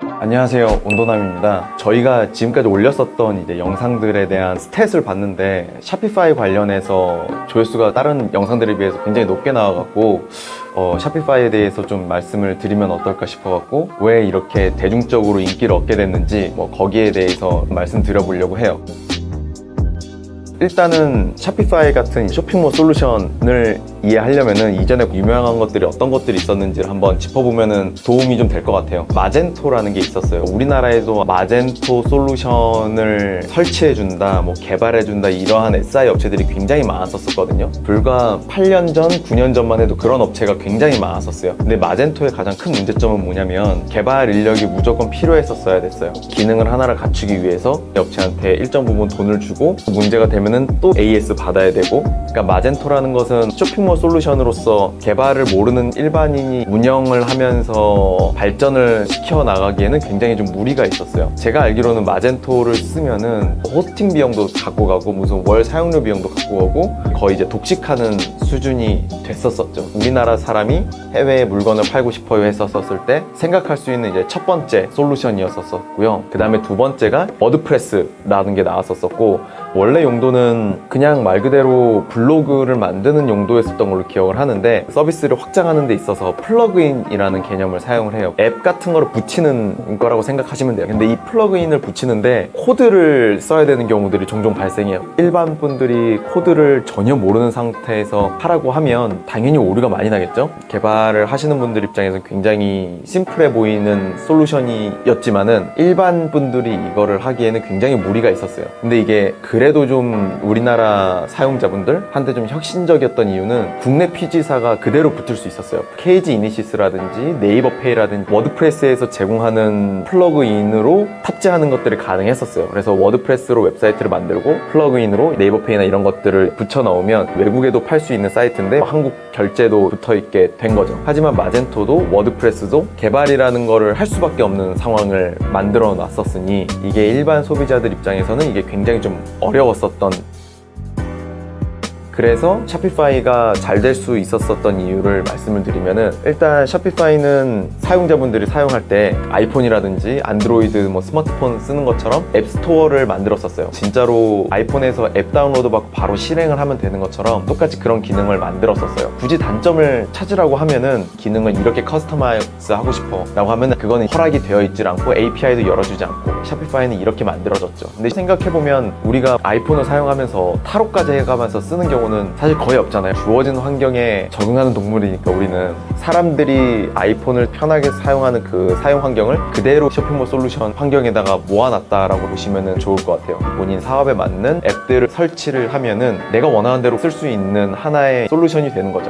안녕하세요, 온도남입니다. 저희가 지금까지 올렸었던 이제 영상들에 대한 스탯을 봤는데 샤피파이 관련해서 조회수가 다른 영상들에 비해서 굉장히 높게 나와갖고 샤피파이에 대해서 좀 말씀을 드리면 어떨까 싶어갖고 왜 이렇게 대중적으로 인기를 얻게 됐는지 거기에 대해서 말씀드려보려고 해요. 일단은 샤피파이 같은 쇼핑몰 솔루션을 이해하려면은 이전에 유명한 것들이 어떤 것들이 있었는지를 한번 짚어보면은 도움이 좀 될 것 같아요. 마젠토라는 게 있었어요. 우리나라에도 마젠토 솔루션을 설치해준다, 개발해준다 이러한 SI 업체들이 굉장히 많았었거든요. 불과 8년 전, 9년 전만 해도 그런 업체가 굉장히 많았었어요. 근데 마젠토의 가장 큰 문제점은 뭐냐면 개발 인력이 무조건 필요했었어야 됐어요. 기능을 하나를 갖추기 위해서 업체한테 일정 부분 돈을 주고 문제가 되면은 또 AS 받아야 되고, 그러니까 마젠토라는 것은 쇼핑몰 솔루션으로서 개발을 모르는 일반인이 운영을 하면서 발전을 시켜 나가기에는 굉장히 좀 무리가 있었어요. 제가 알기로는 마젠토를 쓰면은 호스팅 비용도 갖고 가고 무슨 월 사용료 비용도 갖고 가고 거의 이제 독식하는 수준이 됐었었죠. 우리나라 사람이 해외에 물건을 팔고 싶어요 했었을 때 생각할 수 있는 이제 첫 번째 솔루션이었었고요. 그 다음에 두 번째가 워드프레스라는 게 나왔었고, 원래 용도는 그냥 말 그대로 블로그를 만드는 용도였었던 걸로 기억을 하는데 서비스를 확장하는 데 있어서 플러그인이라는 개념을 사용을 해요. 앱 같은 거를 붙이는 거라고 생각하시면 돼요. 근데 이 플러그인을 붙이는데 코드를 써야 되는 경우들이 종종 발생해요. 일반 분들이 코드를 전혀 모르는 상태에서 하라고 하면 당연히 오류가 많이 나겠죠. 개발을 하시는 분들 입장에서 굉장히 심플해 보이는 솔루션이었지만은 일반 분들이 이거를 하기에는 굉장히 무리가 있었어요. 근데 이게 그래도 좀 우리나라 사용자분들한테 좀 혁신적이었던 이유는 국내 PG사가 그대로 붙을 수 있었어요. KG 이니시스라든지 네이버 페이라든지 워드프레스에서 제공하는 플러그인으로 탑재하는 것들이 가능했었어요. 그래서 워드프레스로 웹사이트를 만들고 플러그인으로 네이버 페이나 이런 것들을 붙여 넣으면 외국에도 팔 수 있는 사이트인데 한국 결제도 붙어 있게 된 거죠. 하지만 마젠토도 워드프레스도 개발이라는 거를 할 수밖에 없는 상황을 만들어 놨었으니 이게 일반 소비자들 입장에서는 이게 굉장히 좀 어려웠었던, 그래서 샤피파이가 잘 될 수 있었던 이유를 말씀을 드리면은, 일단 샤피파이는 사용자분들이 사용할 때 아이폰이라든지 안드로이드 스마트폰 쓰는 것처럼 앱스토어를 만들었었어요. 진짜로 아이폰에서 앱 다운로드 받고 바로 실행을 하면 되는 것처럼 똑같이 그런 기능을 만들었었어요. 굳이 단점을 찾으라고 하면은 기능을 이렇게 커스터마이즈 하고 싶어 라고 하면은 그거는 허락이 되어 있질 않고 API도 열어주지 않고, 샤피파이는 이렇게 만들어졌죠. 근데 생각해보면 우리가 아이폰을 사용하면서 타로까지 해가면서 쓰는 경우는 사실 거의 없잖아요. 주어진 환경에 적응하는 동물이니까 우리는 사람들이 아이폰을 편하게 사용하는 그 사용 환경을 그대로 쇼핑몰 솔루션 환경에다가 모아놨다라고 보시면 좋을 것 같아요. 본인 사업에 맞는 앱들을 설치를 하면은 내가 원하는 대로 쓸 수 있는 하나의 솔루션이 되는 거죠.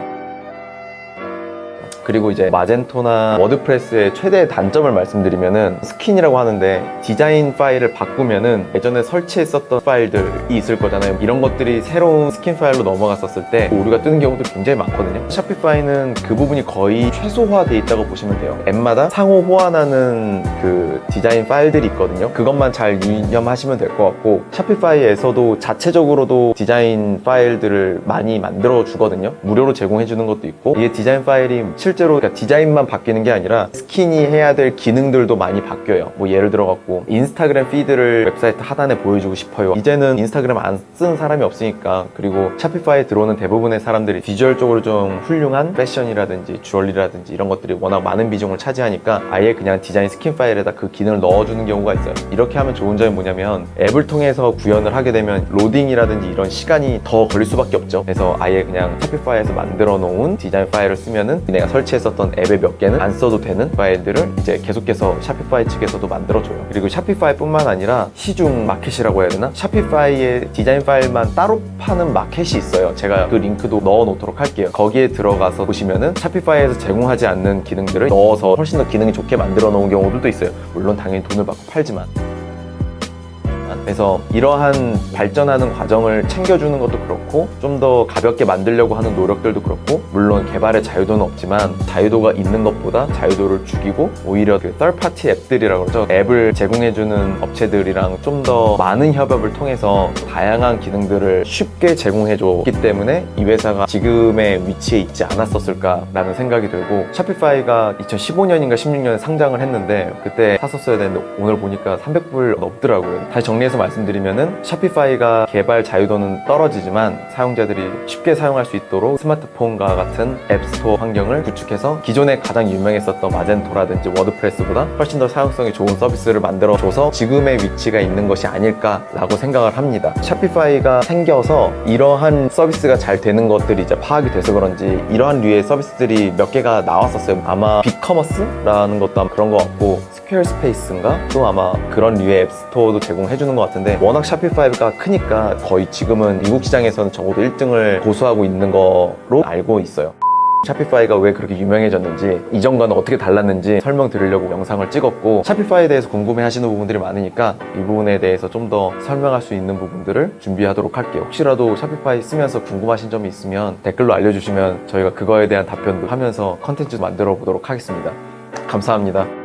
그리고 이제 마젠토나 워드프레스의 최대 단점을 말씀드리면은 스킨이라고 하는데, 디자인 파일을 바꾸면은 예전에 설치했었던 파일들이 있을 거잖아요. 이런 것들이 새로운 스킨 파일로 넘어갔었을 때 오류가 뜨는 경우도 굉장히 많거든요. 샤피파이는 그 부분이 거의 최소화되어 있다고 보시면 돼요. 앱마다 상호 호환하는 그 디자인 파일들이 있거든요. 그것만 잘 유념하시면 될 것 같고, 샤피파이에서도 자체적으로도 디자인 파일들을 많이 만들어 주거든요. 무료로 제공해 주는 것도 있고, 이게 디자인 파일이 실제로 그러니까 디자인만 바뀌는 게 아니라 스킨이 해야 될 기능들도 많이 바뀌어요. 예를 들어 갖고 인스타그램 피드를 웹사이트 하단에 보여주고 싶어요. 이제는 인스타그램 안 쓰는 사람이 없으니까, 그리고 샤피파이에 들어오는 대부분의 사람들이 비주얼적으로 좀 훌륭한 패션이라든지 주얼리라든지 이런 것들이 워낙 많은 비중을 차지하니까 아예 그냥 디자인 스킨 파일에다 그 기능을 넣어주는 경우가 있어요. 이렇게 하면 좋은 점이 뭐냐면 앱을 통해서 구현을 하게 되면 로딩이라든지 이런 시간이 더 걸릴 수밖에 없죠. 그래서 아예 그냥 샤피파이에서 만들어 놓은 디자인 파일을 쓰면은 내가 설치했었던 앱의 몇 개는 안 써도 되는 파일들을 이제 계속해서 샤피파이 측에서도 만들어줘요. 그리고 샤피파이 뿐만 아니라 시중 마켓이라고 해야 되나? 샤피파이의 디자인 파일만 따로 파는 마켓이 있어요. 제가 그 링크도 넣어 놓도록 할게요. 거기에 들어가서 보시면은 샤피파이에서 제공하지 않는 기능들을 넣어서 훨씬 더 기능이 좋게 만들어 놓은 경우들도 있어요. 물론 당연히 돈을 받고 팔지만. 그래서 이러한 발전하는 과정을 챙겨주는 것도 그렇고 좀 더 가볍게 만들려고 하는 노력들도 그렇고 물론 개발의 자유도는 없지만 자유도가 있는 것보다 자유도를 죽이고 오히려 그 third-party 앱들이라고 그러죠. 앱을 제공해주는 업체들이랑 좀 더 많은 협업을 통해서 다양한 기능들을 쉽게 제공해줬기 때문에 이 회사가 지금의 위치에 있지 않았었을까라는 생각이 들고 샤피파이가 2015년인가 16년에 상장을 했는데 그때 샀었어야 되는데 오늘 보니까 300불 넘더라고요. 다시 정리해서 말씀드리면은 샤피파이가 개발 자유도는 떨어지지만 사용자들이 쉽게 사용할 수 있도록 스마트폰과 같은 앱스토어 환경을 구축해서 기존에 가장 유명했었던 마젠토라든지 워드프레스보다 훨씬 더 사용성이 좋은 서비스를 만들어줘서 지금의 위치가 있는 것이 아닐까라고 생각을 합니다. 샤피파이가 생겨서 이러한 서비스가 잘 되는 것들이 이제 파악이 돼서 그런지 이러한 류의 서비스들이 몇 개가 나왔었어요. 아마 빅커머스라는 것도 아마 그런 것 같고 스퀘어스페이스인가? 또 아마 그런 류의 앱스토어도 제공해주는 것 같은데 워낙 샤피파이가 크니까 거의 지금은 미국 시장에서는 적어도 1등을 고수하고 있는 거로 알고 있어요. 샤피파이가 왜 그렇게 유명해졌는지 이전과는 어떻게 달랐는지 설명드리려고 영상을 찍었고 샤피파이에 대해서 궁금해 하시는 부분들이 많으니까 이 부분에 대해서 좀 더 설명할 수 있는 부분들을 준비하도록 할게요. 혹시라도 샤피파이 쓰면서 궁금하신 점이 있으면 댓글로 알려주시면 저희가 그거에 대한 답변도 하면서 컨텐츠 만들어 보도록 하겠습니다. 감사합니다.